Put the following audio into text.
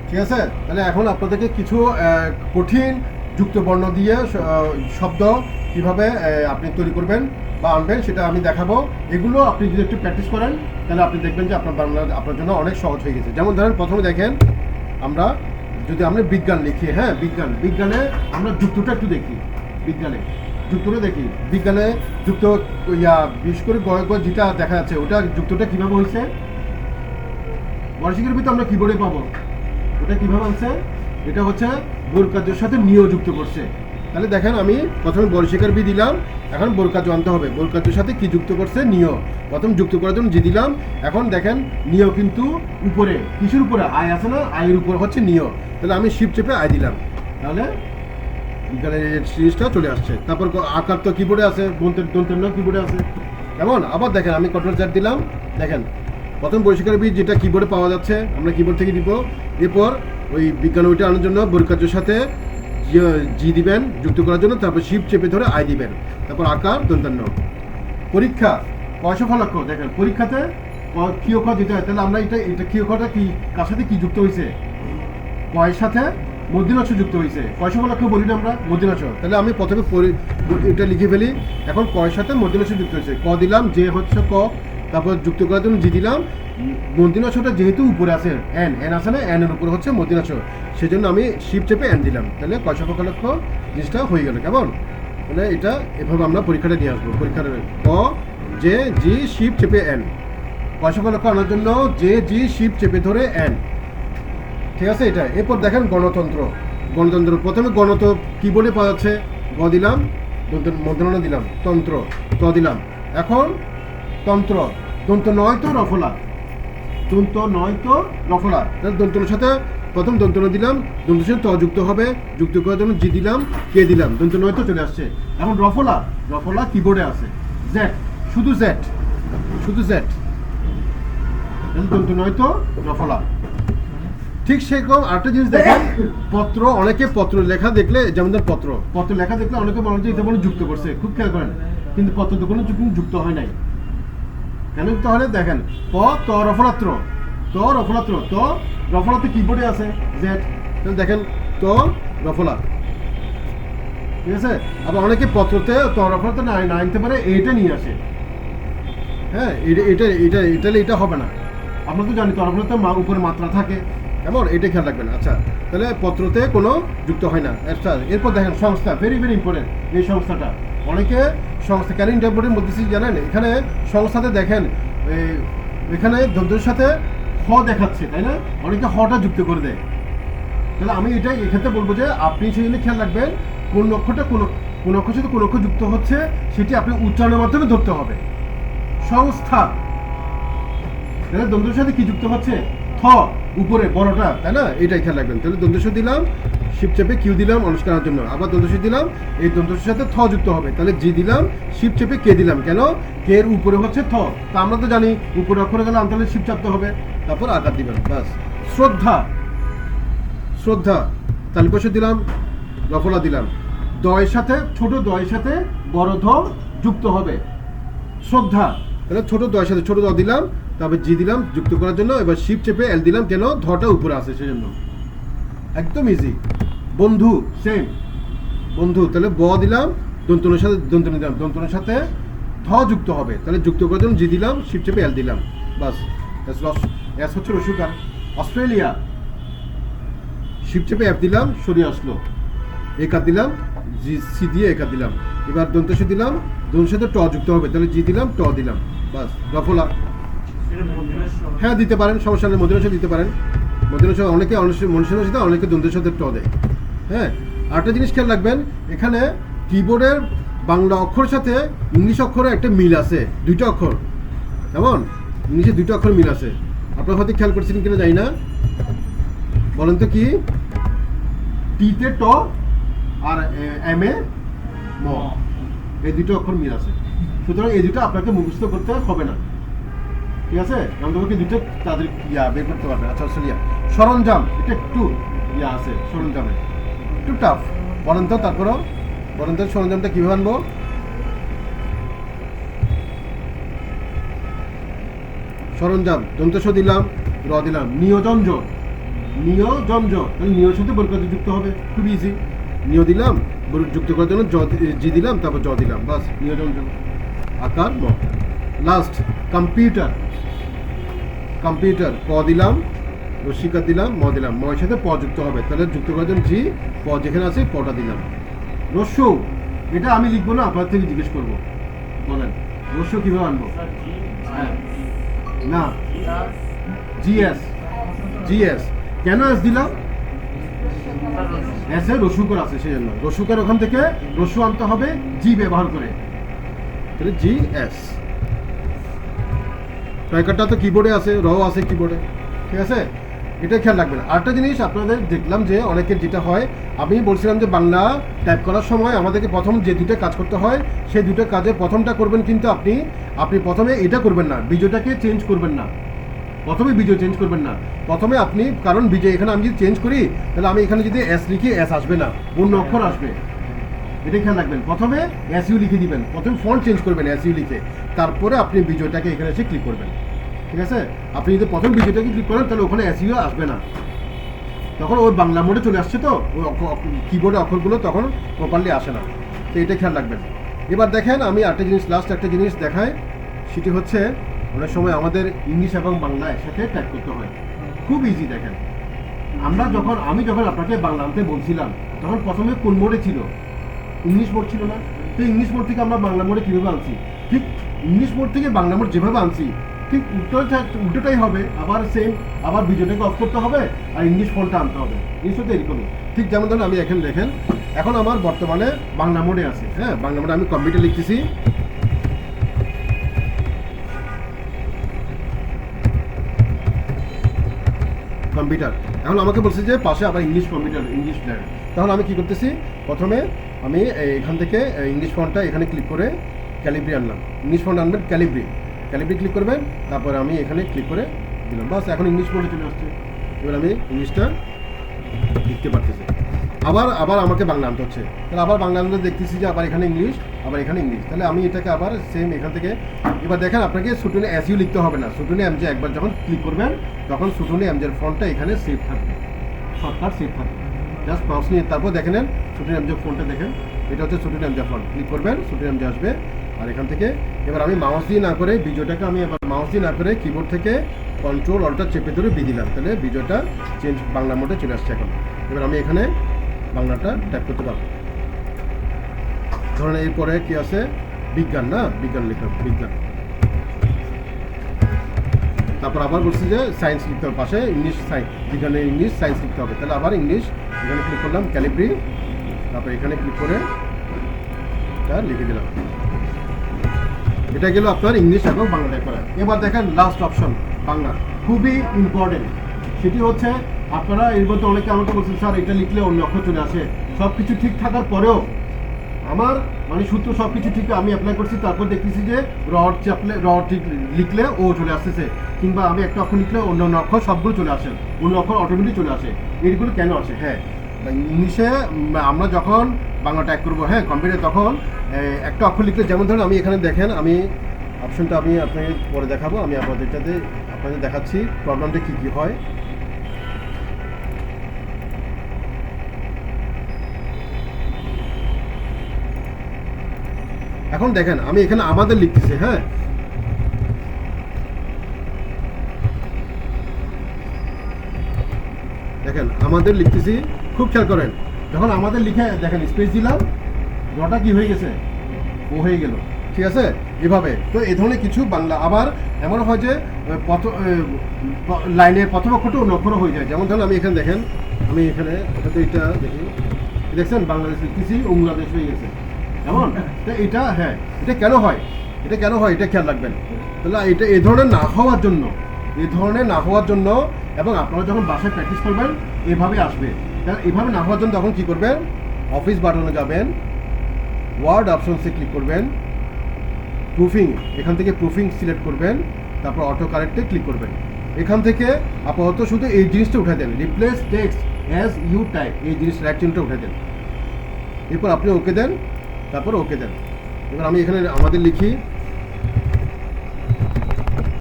ঠিক আছে, তাহলে এখন আপনাদেরকে কিছু কঠিন যুক্ত বর্ণ দিয়ে শব্দ কিভাবে আপনি তৈরি করবেন বা আনবেন সেটা আমি দেখাবো। এগুলো আপনি যদি একটু প্র্যাকটিস করেন তাহলে আপনি দেখবেন যে আপনার বাংলা আপনার জন্য অনেক সহজ হয়ে গেছে। যেমন ধরেন প্রথমে দেখেন, আমরা যদি আমরা বিজ্ঞান লিখি, হ্যাঁ বিজ্ঞানে আমরা যুক্তটা একটু দেখি। বিজ্ঞানে যুক্তটা দেখি, বিজ্ঞানে যুক্ত বিশেষ করে যেটা দেখা যাচ্ছে ওটা যুক্তটা কীভাবে হয়েছে বর্ষিকের ভিতরে আমরা কিবোর্ডে পাবো। ওটা কীভাবে আনছে, এটা হচ্ছে বর্গকার্যের সাথে নিয় যুক্ত করছে। তাহলে দেখেন আমি প্রথমে বর্ষিকার বি দিলাম, এখন বর্গকার্য আনতে হবে। বর্গকার্যের সাথে কি যুক্ত করছে, নিয়। প্রথম যুক্ত করার জন্য জি দিলাম, এখন দেখেন নিয় কিন্তু উপরে, কিসের উপরে, আয় আছে না, আয়ের উপর হচ্ছে নিয়। তাহলে আমি শিপ চেপে আয় দিলাম, তাহলে বিজ্ঞানের সিরিজটা চলে আসছে। তারপর আকার তো কিবোর্ডে আছে, দন্তের ন কিবোর্ডে আছে। কেমন, আবার দেখেন আমি কন্ট্রোল জ্যাট দিলাম, দেখেন প্রথম বর্ষিকার বীজ যেটা কিবোর্ডে পাওয়া যাচ্ছে আমরা কিবোর্ড থেকে দিব। এরপর ওই বিজ্ঞান ওইটা আনার জন্য বর্গকার্যের সাথে জি দিবেন যুক্ত করার জন্য, তারপর শিপ চেপে ধরে আয় দিবেন, তারপর আকার দন্তান্ন। পরীক্ষা কয়শো ফলাক্ষ, দেখেন পরীক্ষাতে কিয় খ দিতে হয়। তাহলে আমরা এটা কিয় খটা কি কার সাথে কি যুক্ত হয়েছে, কয়ের সাথে মধ্যনাচ যুক্ত হয়েছে। কয়শো ফলাক্ষ বলি না আমরা মধ্যনাচ, তাহলে আমি প্রথমে এটা লিখে ফেলি। এখন কয়ের সাথে মধ্যনাচ যুক্ত হয়েছে, ক দিলাম, যে হচ্ছে ক, তারপর যুক্ত করার জন্য জি দিলাম। মধ্যনাচটা যেহেতু উপরে আছে, এন আছে না, এনের উপরে হচ্ছে মধ্যনাচ, সেজন্য আমি শিপ চেপে এন দিলাম। তাহলে কয়শো ফলাক্ষ জিনিসটা হয়ে গেল। কেমন, মানে এটা এভাবে আমরা পরীক্ষাটা নিয়ে আসবো। পরীক্ষার ক, যে জি শিপ চেপে এন, কয়শো ফলাক্ষ আনার জন্য যে জি শিপ চেপে ধরে এন। ঠিক আছে এটা। এরপর দেখেন গণতন্ত্র প্রথমে গণত কিবোর্ডে পাওয়া যাচ্ছে, গ দিলাম, মন্ত্রণা দিলাম, তন্ত্র ত দিলাম। এখন তন্ত্র, দন্ত নয় তো রফলা, দন্ত নয় তো রফলা, দন্তনের সাথে প্রথম দন্তনা দিলাম, দন্তের সাথে ত যুক্ত হবে, যুক্ত করার জন্য জি দিলাম, কে দিলাম, দন্ত নয় তো চলে আসছে। এখন রফলা কিবোর্ডে আছে, জেড, শুধু জেড, দন্ত নয় তো রফলা। ঠিক সেরকম আরেকটা জিনিস দেখেন, পত্র, অনেকে পত্র লেখা দেখলে, যেমন পত্র লেখা দেখলে অনেকে মনে হচ্ছে এটা মনে যুক্ত করছে, খুব খেয়াল করেন, কিন্তু পত্র তো কোনো যুক্ত হয় নাই। কেন তাহলে দেখেন, ত রফলাত্র, কিবোর্ডে আছে জেড, তাহলে দেখেন ত রফলা। ঠিক আছে, আবার অনেকে পত্রতে ত রফলাতে না আনতে পারে, এটা নিয়ে আসে। হ্যাঁ, এটা হবে না। আমরা তো জানি তরফলাতে উপরে মাত্রা থাকে, কেমন, এটা খেয়াল রাখবেন। আচ্ছা, তাহলে পত্রতে কোনো যুক্ত হয় না। এরপর দেখেন সংস্থা, ভেরি ইম্পর্টেন্ট। এই সংস্থাটা অনেকে সংস্থা কেন ইম্পর্টেন্ট বলতেছি জানেন, এখানে সংস্থাতে দেখেন এখানে দন্তের সাথে হ দেখাচ্ছে, তাই না, অনেকে হটা যুক্ত করে দেয়। তাহলে আমি এটা এক্ষেত্রে বলবো যে আপনি সেগুলো খেয়াল রাখবেন, কোন অক্ষরটা কোন অক্ষর সাথে কোন অক্ষর যুক্ত হচ্ছে সেটি আপনি উচ্চারণের মাধ্যমে ধরতে হবে। সংস্থা, তাহলে দন্তের সাথে কি যুক্ত হচ্ছে, থ উপরে বড়টা, তাই না, এটাই খেয়াল রাখবেন। তাহলে দন্তেশ দিলাম, শিপ চেপে কিউ দিলাম অনুষ্কারের জন্য, আবার দন্তেশ দিলাম, এই দন্তেশের সাথে থ যুক্ত হবে, তাহলে জি দিলাম, শিপ চেপে কে দিলাম। কেন, কে এর উপরে হচ্ছে থ, তা আমরা তো জানি উপরে অক্ষরে গেলে আনতালে শিপ চাপতে হবে, তারপর আকার দিবেন, বাস। শ্রদ্ধা, তালি পাশে দিলাম, রফলা দিলাম, দয়ের সাথে, ছোট দয়ের সাথে বড় ধ যুক্ত হবে, শ্রদ্ধা। তাহলে ছোট দয়ের সাথে ছোট দ দিলাম, তারপর জি দিলাম যুক্ত করার জন্য, এবার শিপ চেপে এল দিলাম, কেন, ধটা উপরে আছে সেজন্য। একদম ইজি। বন্ধু, সেম, বন্ধু, তাহলে ব দিলাম, দন্তনের সাথে দন্তনে দিলাম, দন্তনের সাথে ধ যুক্ত হবে, তাহলে যুক্ত করার জন্য জি দিলাম, শিপ চেপে এল দিলাম, বাস। এস হচ্ছে রসুকার। অস্ট্রেলিয়া, শিপ চেপে এফ দিলাম, সরিয়ে আসলো, একার দিলাম, জি সি দিয়ে একার দিলাম, এবার দন্তসে দিলাম, দন্তের সাথে ট যুক্ত হবে, তাহলে জি দিলাম, ট দিলাম, বাস। রফলা, হ্যাঁ দিতে পারেন, সমস্যা নেই, মধ্যনাচ দিতে পারেন। মধ্যনাচ অনেকে মনুষ্যের সাথে, অনেকে দন্তের সাথে ট দেয়। হ্যাঁ, আরেকটা জিনিস খেয়াল রাখবেন, এখানে কিবোর্ডের বাংলা অক্ষরের সাথে ইংলিশ অক্ষরে একটা মিল আছে, দুইটা অক্ষর, কেমন, ইংলিশে দুইটা অক্ষর মিল আছে। আপনারা হয়তো খেয়াল করছেন কিনা জানি না, বলেন তো কি, টিতে ট আর এম এ ম, এই দুটো অক্ষর মিল আছে। সুতরাং এই দুটো আপনাকে মুখস্থ করতে হবে না, ঠিক আছে, আমাদেরকে দুটো তাদের বের করতে পারবে। আচ্ছা, সরঞ্জাম, এটা একটু আছে, সরঞ্জামে একটু টাফ, বলেন তো, তারপরও বলেন তো সরঞ্জামটা কীভাবে আনবো। সরঞ্জাম, দন্তস দিলাম, র দিলাম, নিয়োজন, নিয়োজন জ, তাহলে নিয়োর সাথে বরকত যুক্ত হবে, খুব ইজি। নিয় দিলাম, যুক্ত করার জন্য জি দিলাম, তারপর জ দিলাম, বাস নিয়োজন জ। আকার ম। লাস্ট কম্পিউটার, কম্পিউটার ক দিলাম, রস্বীকার দিলাম, ম দিলাম, ময়ের সাথে প যুক্ত হবে, তাহলে যুক্ত করার জন্য জি, প যেখানে আছে পটা দিলাম। রস্যু, এটা আমি লিখবো না, আপনার থেকে জিজ্ঞেস করবো, বলেন রস্যু কিভাবে আনবো? হ্যাঁ, না জিএস, জিএস কেন এস দিলাম? এস এর রস্যুকর আছে সেই জন্য, রস্যুকর ওখান থেকে রস্যু আনতে হবে জি ব্যবহার করে, তাহলে জি এস। ট্রাইকারটা তো কিবোর্ডে আছে, র আছে কিবোর্ডে, ঠিক আছে, এটা খেয়াল রাখবেন। আরেকটা জিনিস আপনাদের দেখলাম যে অনেকের যেটা হয়, আমি বলছিলাম যে বাংলা টাইপ করার সময় আমাদেরকে প্রথম যে দুটো কাজ করতে হয়, সেই দুটো কাজে প্রথমটা করবেন, কিন্তু আপনি প্রথমে এটা করবেন না, বিজয়টাকে চেঞ্জ করবেন না, প্রথমে বিজয় চেঞ্জ করবেন না, প্রথমে আপনি, কারণ বিজয় এখানে আমি যদি চেঞ্জ করি তাহলে আমি এখানে যদি এস লিখি এস আসবে না, অন্য অক্ষর আসবে, এটা খেয়াল রাখবেন। প্রথমে এস ইউ লিখে দিবেন, প্রথমে ফন্ট চেঞ্জ করবেন এস ইউ লিখে, তারপরে আপনি বিজয়টাকে এখানে এসে ক্লিক করবেন, ঠিক আছে। আপনি যদি প্রথম বিজয়টাকে ক্লিক করেন তাহলে ওখানে এস ইউ আসবে না, তখন ওই বাংলা মোডে চলে আসছে, তো ওই কিবোর্ডের অক্ষরগুলো তখন প্রপারলি আসে না, তো এটা খেয়াল রাখবেন। এবার দেখেন আমি একটা জিনিস, লাস্ট একটা জিনিস দেখাই, সেটি হচ্ছে অনেক সময় আমাদের ইংলিশ এবং বাংলা একসাথে টাইপ করতে হয়, খুব ইজি। দেখেন আমি যখন আপনাকে বাংলা আনতে বলছিলাম, তখন প্রথমে কোন মোডে ছিল? ইংলিশ মোড ছিল না? তো ইংলিশ মোড থেকে আমরা বাংলা মোডে কীভাবে আনছি? ঠিক ইংলিশ মোড থেকে বাংলা মোড যেভাবে আনছি, ঠিক উল্টোটাই হবে, আবার সেম, আবার ভিডিওটাকে অফ করতে হবে আর ইংলিশ ফোনটা আনতে হবে, জিনিসটা এরকমই। ঠিক যেমন ধরুন আমি এখানে দেখেন, এখন আমার বর্তমানে বাংলা মোডে আছে, হ্যাঁ, বাংলা মোডে আমি কম্পিউটার লিখতেছি, কম্পিউটার। এখন আমাকে বলছে যে পাশে আবার ইংলিশ কম্পিউটার, ইংলিশ ল্যান্ড, তাহলে আমি কি করতেছি, প্রথমে আমি এখান থেকে ইংলিশ ফন্টটা এখানে ক্লিক করে ক্যালিব্রি আনলাম, ইংলিশ ফন্ট আনবেন ক্যালিব্রি ক্লিক করবেন, তারপরে আমি এখানে ক্লিক করে দিলাম, বাস এখন ইংলিশ ফন্টে চলে আসছে, এবার আমি ইংলিশটা লিখতে পারতেছি। আবার আমাকে বাংলা আনতে হচ্ছে, তাহলে আবার বাংলা আনতে দেখতেছি যে আবার এখানে ইংলিশ, আবার এখানে ইংলিশ, তাহলে আমি এটাকে আবার সেম এখান থেকে, এবার দেখেন আপনাকে সুটুনে এস ইউ লিখতে হবে না, সুটুনে এমজে একবার যখন ক্লিক করবেন তখন সুটুনে এমজের ফন্টটা এখানে সেভ থাকবে, শর্টকাট সেভ থাকবে, জাস্ট মাউস নিয়ে তারপর দেখেন সুটুনে এমজে ফন্টটা দেখেন, এটা হচ্ছে সুটুনে এমজে ফন্ট, ক্লিক করবেন সুটুনে এমজে আসবে, আর এখান থেকে এবার আমি মাউস দিয়ে না করে বিজয়টাকে আমি এবার মাউস দিয়ে না করে কিবোর্ড থেকে কন্ট্রোল অল্টার চেপে ধরে দিয়ে দিলাম, তাহলে বিজয়টা চেঞ্জ বাংলা মোডে চলে আসছে। এখন এবার আমি এখানে বাংলাটা টাইপ করতে পারবো, ধরেন এরপরে কি আছে, বিজ্ঞান, না বিজ্ঞান লিখলাম, বিজ্ঞান, তারপর আবার বলছি যে সায়েন্স লিখতে হবে, পাশে ইংলিশ, বিজ্ঞানের ইংলিশ, সায়েন্স লিখতে হবে, তাহলে আবার ইংলিশ, এখানে ক্লিক করলাম ক্যালিব্রি, তারপর এখানে ক্লিক করে এটা লিখে দিলাম, এটা গেল আপনার ইংলিশ এবং বাংলা টাইপ করা। এবার দেখেন লাস্ট অপশন বাংলা, খুবই ইম্পর্টেন্ট, সেটি হচ্ছে আপনারা এর মধ্যে অনেকে আমাকে বলছেন স্যার এটা লিখলে অন্য অক্ষর চলে আসে, সব কিছু ঠিক থাকার পরেও আমার মানে সূত্র সব কিছু ঠিক আমি অ্যাপ্লাই করছি, তারপর দেখতেছি যে র ঠিক লিখলে ও চলে আসতেছে, কিংবা আমি একটা অক্ষর লিখলে অন্য অন্য অক্ষর সবগুলো চলে আসে, অন্য অক্ষর অটোমেটিক চলে আসে, এইগুলো কেন আসে? হ্যাঁ, ইংলিশে আমরা যখন বাংলা টাইপ করবো, হ্যাঁ, কম্পিউটারে, তখন একটা অক্ষর লিখলে, যেমন ধরুন আমি এখানে দেখেন, আমি অপশনটা আমি আপনাকে পরে দেখাবো, আমি আপনাদের দেখাচ্ছি প্রবলেমটা কী কী হয়। এখন দেখেন আমি এখানে আমাদের লিখতেছি, হ্যাঁ, দেখেন আমাদের লিখতেছি, খুব খেয়াল করেন, যখন আমাদের লিখে দেখেন স্পেস দিলাম, রটা কি হয়ে গেছে, ও হয়ে গেল, ঠিক আছে, এভাবে। তো এই ধরনের কিছু বাংলা আবার এমন হয় যে লাইনের প্রথম অক্ষরটা অন্য অক্ষর হয়ে যায়, যেমন ধরুন আমি এখানে দেখেন, আমি এখানে এটা দেখি, দেখছেন বাংলাদেশ লিখতেছি বাংলাদেশ হয়ে গেছে, এমন, তো এটা, হ্যাঁ, এটা কেন হয়, এটা খেয়াল রাখবেন। তাহলে এটা এই ধরনের না হওয়ার জন্য, এবং আপনারা যখন বাসায় প্র্যাকটিস করবেন এভাবে আসবে, তাহলে এভাবে না হওয়ার জন্য তখন কী করবেন, অফিস বাটনে যাবেন, ওয়ার্ড অপশনসে ক্লিক করবেন, প্রুফিং, এখান থেকে প্রুফিং সিলেক্ট করবেন, তারপর অটো কারেক্টে ক্লিক করবেন, এখান থেকে আপাতত শুধু এই জিনিসটা উঠে দেন, replace text as you type, এই জিনিস রাইট চিহ্নটা উঠে দেন, এরপর আপনি ওকে দেন, তারপর ওকে দেন। এবার আমি এখানে আমাদের লিখি,